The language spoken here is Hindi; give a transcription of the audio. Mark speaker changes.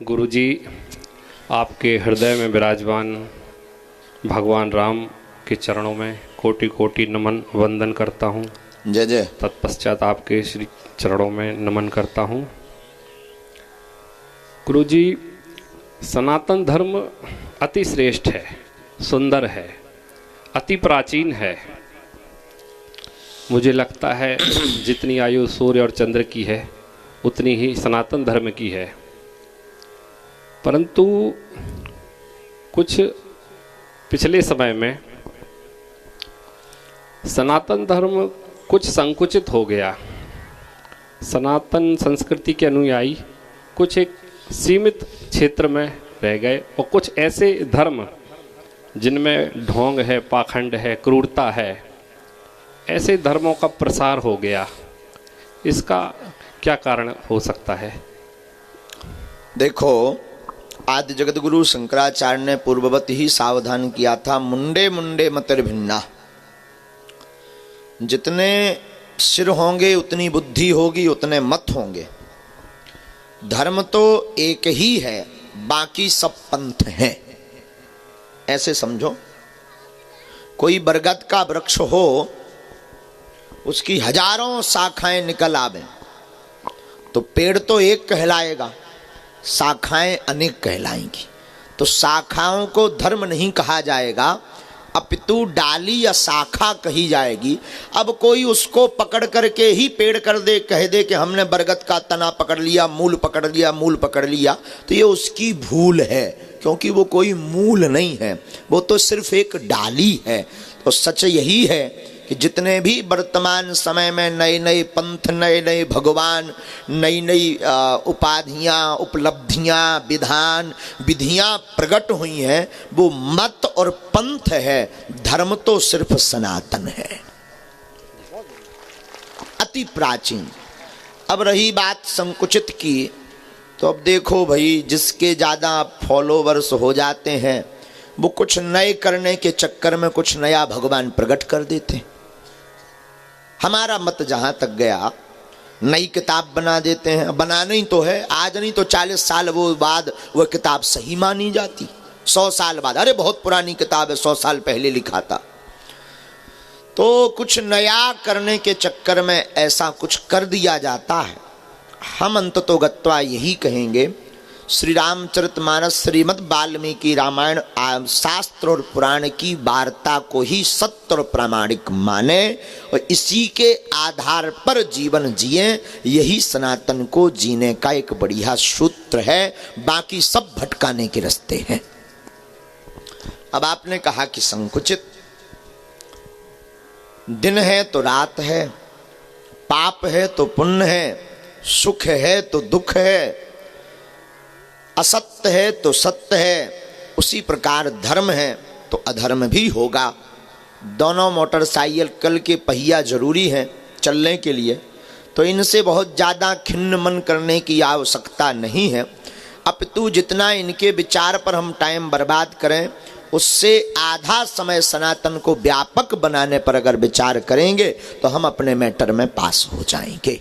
Speaker 1: गुरुजी, आपके हृदय में विराजमान भगवान राम के चरणों में कोटि कोटि नमन वंदन करता हूँ।
Speaker 2: जय जय।
Speaker 1: तत्पश्चात आपके श्री चरणों में नमन करता हूँ। गुरुजी, सनातन धर्म अति श्रेष्ठ है, सुंदर है, अति प्राचीन है। मुझे लगता है जितनी आयु सूर्य और चंद्र की है उतनी ही सनातन धर्म की है। परंतु कुछ पिछले समय में सनातन धर्म कुछ संकुचित हो गया। सनातन संस्कृति के अनुयायी कुछ एक सीमित क्षेत्र में रह गए और कुछ ऐसे धर्म जिनमें ढोंग है, पाखंड है, क्रूरता है, ऐसे धर्मों का प्रसार हो गया। इसका क्या कारण हो सकता है?
Speaker 2: देखो, आदि जगत गुरु शंकराचार्य ने पूर्ववत ही सावधान किया था, मुंडे मुंडे मतिर भिन्ना। जितने सिर होंगे उतनी बुद्धि होगी, उतने मत होंगे। धर्म तो एक ही है, बाकी सब पंथ हैं, ऐसे समझो। कोई बरगद का वृक्ष हो, उसकी हजारों शाखाएं निकल आवे तो पेड़ तो एक कहलाएगा, शाखाएं अनेक कहलाएंगी। तो शाखाओं को धर्म नहीं कहा जाएगा, अपितु डाली या शाखा कही जाएगी। अब कोई उसको पकड़ करके ही पेड़ कर दे, कह दे कि हमने बरगद का तना पकड़ लिया, मूल पकड़ लिया, मूल पकड़ लिया, तो ये उसकी भूल है, क्योंकि वो कोई मूल नहीं है, वो तो सिर्फ एक डाली है। तो सच यही है कि जितने भी वर्तमान समय में नए नए पंथ, नए नए भगवान, नई नई उपाधियाँ, उपलब्धियाँ, विधान, विधियाँ प्रकट हुई हैं, वो मत और पंथ है। धर्म तो सिर्फ सनातन है, अति प्राचीन। अब रही बात संकुचित की, तो अब देखो भाई, जिसके ज़्यादा फॉलोवर्स हो जाते हैं वो कुछ नए करने के चक्कर में कुछ नया भगवान प्रकट कर देते। हमारा मत जहाँ तक गया, नई किताब बना देते हैं। बनाना ही तो है, आज नहीं तो 40 साल वो बाद वो किताब सही मानी जाती, 100 साल बाद अरे बहुत पुरानी किताब है, 100 साल पहले लिखा था। तो कुछ नया करने के चक्कर में ऐसा कुछ कर दिया जाता है। हम अंततोगत्वा यही कहेंगे, श्री रामचरितमानस, श्रीमद् वाल्मीकि रामायण, शास्त्र और पुराण की वार्ता को ही सत्य और प्रामाणिक माने और इसी के आधार पर जीवन जिए। यही सनातन को जीने का एक बढ़िया सूत्र है, बाकी सब भटकाने के रास्ते हैं। अब आपने कहा कि संकुचित, दिन है तो रात है, पाप है तो पुण्य है, सुख है तो दुख है, असत्य है तो सत्य है, उसी प्रकार धर्म है तो अधर्म भी होगा। दोनों मोटरसाइकिल के पहिया जरूरी हैं चलने के लिए, तो इनसे बहुत ज़्यादा खिन्न मन करने की आवश्यकता नहीं है। अपितु जितना इनके विचार पर हम टाइम बर्बाद करें, उससे आधा समय सनातन को व्यापक बनाने पर अगर विचार करेंगे तो हम अपने मैटर में पास हो जाएंगे।